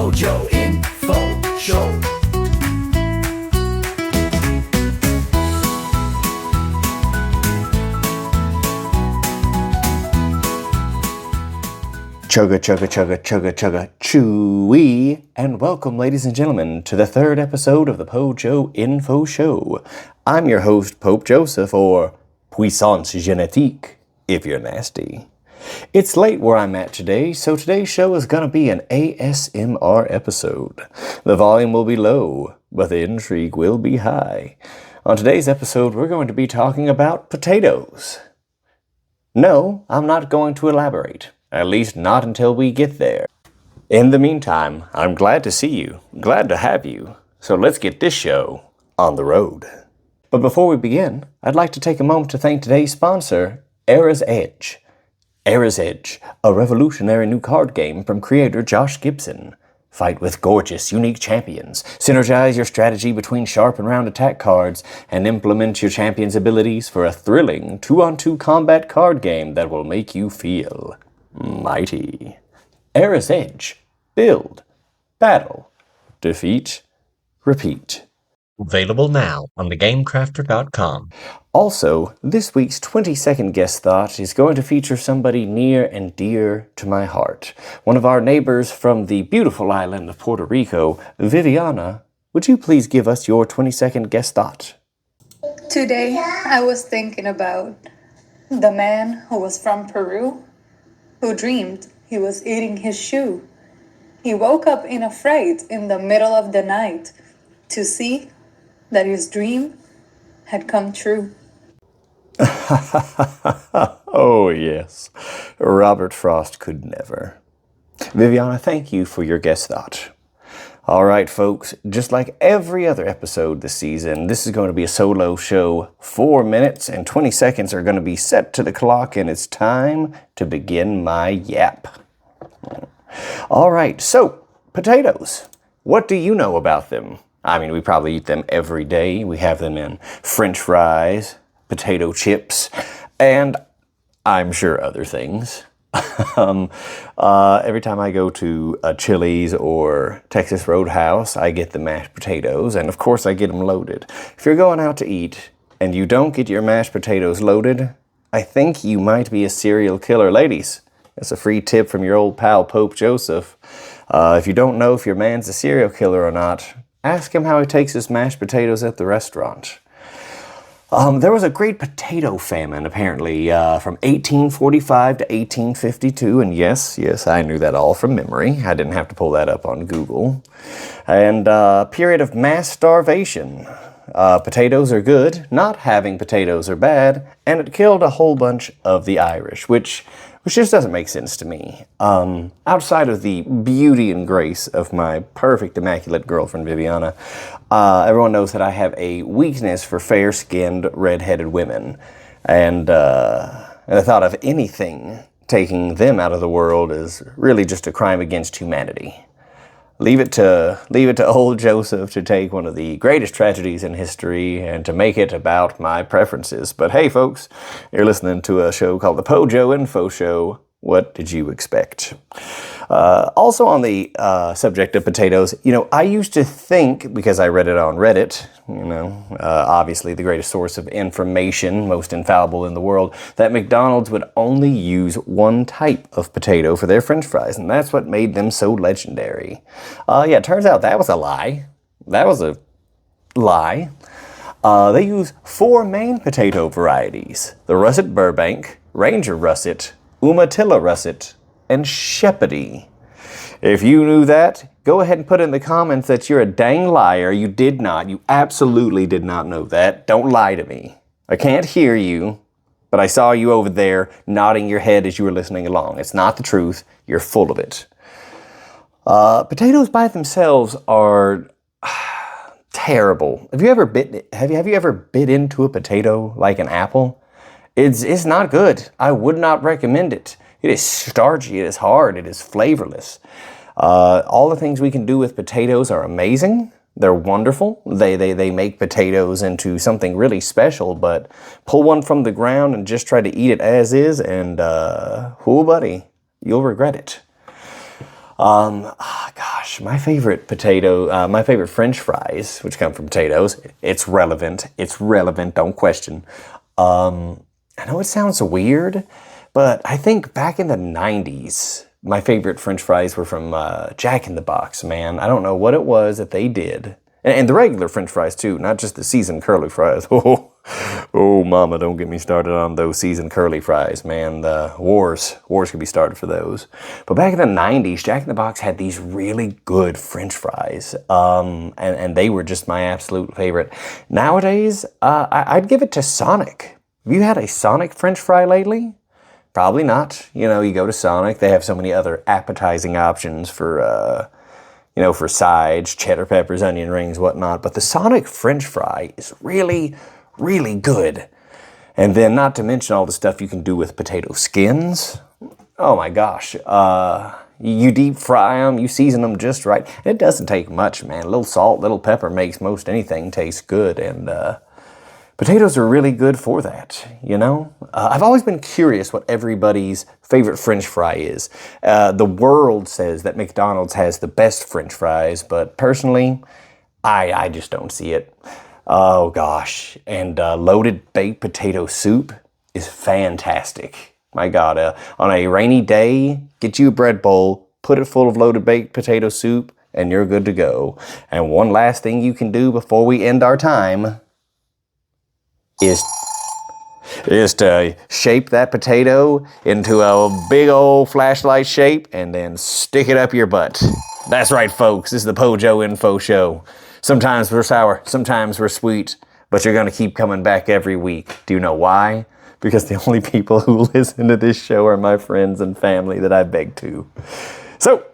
Pojo Info Show. Chugga chugga chugga chugga chugga chewy, and welcome, ladies and gentlemen, to the third episode of the Pojo Info Show. I'm your host, Pope Joseph, or Puissance Génétique, if you're nasty. It's late where I'm at today, so today's show is gonna be an ASMR episode. The volume will be low, but the intrigue will be high. On today's episode, we're going to be talking about potatoes. No, I'm not going to elaborate. At least not until we get there. In the meantime, I'm glad to see you, glad to have you. So let's get this show on the road. But before we begin, I'd like to take a moment to thank today's sponsor, Era's Edge. Era's Edge, a revolutionary new card game from creator Josh Gibson. Fight with gorgeous, unique champions. Synergize your strategy between sharp and round attack cards, and implement your champion's abilities for a thrilling 2-on-2 combat card game that will make you feel mighty. Era's Edge. Build. Battle. Defeat. Repeat. Available now on thegamecrafter.com. Also, this week's 20-second guest thought is going to feature somebody near and dear to my heart. One of our neighbors from the beautiful island of Puerto Rico, Viviana. Would you please give us your 20-second guest thought? Today, I was thinking about the man who was from Peru, who dreamed he was eating his shoe. He woke up in a fright in the middle of the night to see that his dream had come true. Oh, yes. Robert Frost could never. Viviana, thank you for your guest thought. All right, folks, just like every other episode this season, this is going to be a solo show. 4 minutes and 20 seconds are going to be set to the clock, and it's time to begin my yap. All right, so, potatoes. What do you know about them? I mean, we probably eat them every day. We have them in French fries, potato chips, and I'm sure other things. Every time I go to a Chili's or Texas Roadhouse, I get the mashed potatoes, and of course I get them loaded. If you're going out to eat and you don't get your mashed potatoes loaded, I think you might be a serial killer. Ladies, that's a free tip from your old pal Pope Joseph. If you don't know if your man's a serial killer or not, ask him how he takes his mashed potatoes at the restaurant. There was a great potato famine, apparently, from 1845 to 1852, and yes, I knew that all from memory. I didn't have to pull that up on Google. And a period of mass starvation. Potatoes are good, not having potatoes are bad, and it killed a whole bunch of the Irish, which just doesn't make sense to me. Outside of the beauty and grace of my perfect, immaculate girlfriend, Viviana, everyone knows that I have a weakness for fair-skinned, red-headed women. And the thought of anything taking them out of the world is really just a crime against humanity. Leave it to old Joseph to take one of the greatest tragedies in history and to make it about my preferences. But hey, folks, you're listening to a show called the Pojo Info Show. What did you expect? Also on the subject of potatoes, I used to think, because I read it on Reddit, obviously the greatest source of information, most infallible in the world, that McDonald's would only use one type of potato for their French fries, and that's what made them so legendary. It turns out that was a lie. That was a lie. They use 4 main potato varieties: the Russet Burbank, Ranger Russet, Umatilla Russet, and Shepherdie. If you knew that, go ahead and put in the comments that you're a dang liar. You did not. You absolutely did not know that. Don't lie to me. I can't hear you, but I saw you over there nodding your head as you were listening along. It's not the truth. You're full of it. Potatoes by themselves are terrible. Have you ever bit into a potato like an apple? It's not good. I would not recommend it. It is starchy, it is hard, it is flavorless. All the things we can do with potatoes are amazing. They're wonderful. They make potatoes into something really special, but pull one from the ground and just try to eat it as is, and buddy, you'll regret it. gosh, my favorite French fries, which come from potatoes. It's relevant. Don't question. I know it sounds weird, but I think back in the 90s, my favorite French fries were from Jack in the Box, man. I don't know what it was that they did. And the regular French fries, too, not just the seasoned curly fries. Oh, mama, don't get me started on those seasoned curly fries, man. The wars could be started for those. But back in the 90s, Jack in the Box had these really good French fries. And they were just my absolute favorite. Nowadays, I'd give it to Sonic. Have you had a Sonic French fry lately? Probably not. You know, you go to Sonic, they have so many other appetizing options for, for sides, cheddar peppers, onion rings, whatnot. But the Sonic French fry is really, really good. And then not to mention all the stuff you can do with potato skins. Oh my gosh. You deep fry them, you season them just right. It doesn't take much, man. A little salt, little pepper makes most anything taste good. And potatoes are really good for that, you know? I've always been curious what everybody's favorite French fry is. The world says that McDonald's has the best French fries, but personally, I just don't see it. Oh gosh, and loaded baked potato soup is fantastic. My God, on a rainy day, get you a bread bowl, put it full of loaded baked potato soup, and you're good to go. And one last thing you can do before we end our time is to shape that potato into a big old flashlight shape and then stick it up your butt. That's right, folks. This is the Pojo Info Show. Sometimes we're sour, sometimes we're sweet, but you're going to keep coming back every week. Do you know why? Because the only people who listen to this show are my friends and family that I beg to. So,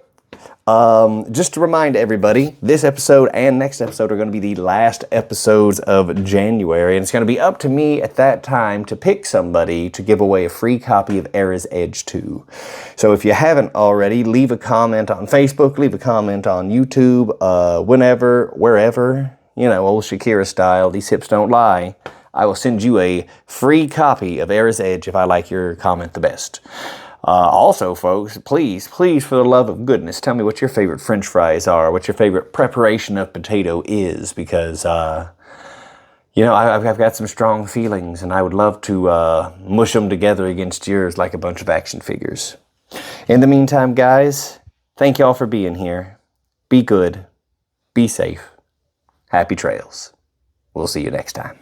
just to remind everybody, this episode and next episode are going to be the last episodes of January, and it's going to be up to me at that time to pick somebody to give away a free copy of Era's Edge 2. So if you haven't already, leave a comment on Facebook, leave a comment on YouTube, whenever, wherever, old Shakira style, these hips don't lie. I will send you a free copy of Era's Edge if I like your comment the best. Also, folks, please, for the love of goodness, tell me what your favorite French fries are, what your favorite preparation of potato is, because, I've got some strong feelings, and I would love to mush them together against yours like a bunch of action figures. In the meantime, guys, thank y'all for being here. Be good. Be safe. Happy trails. We'll see you next time.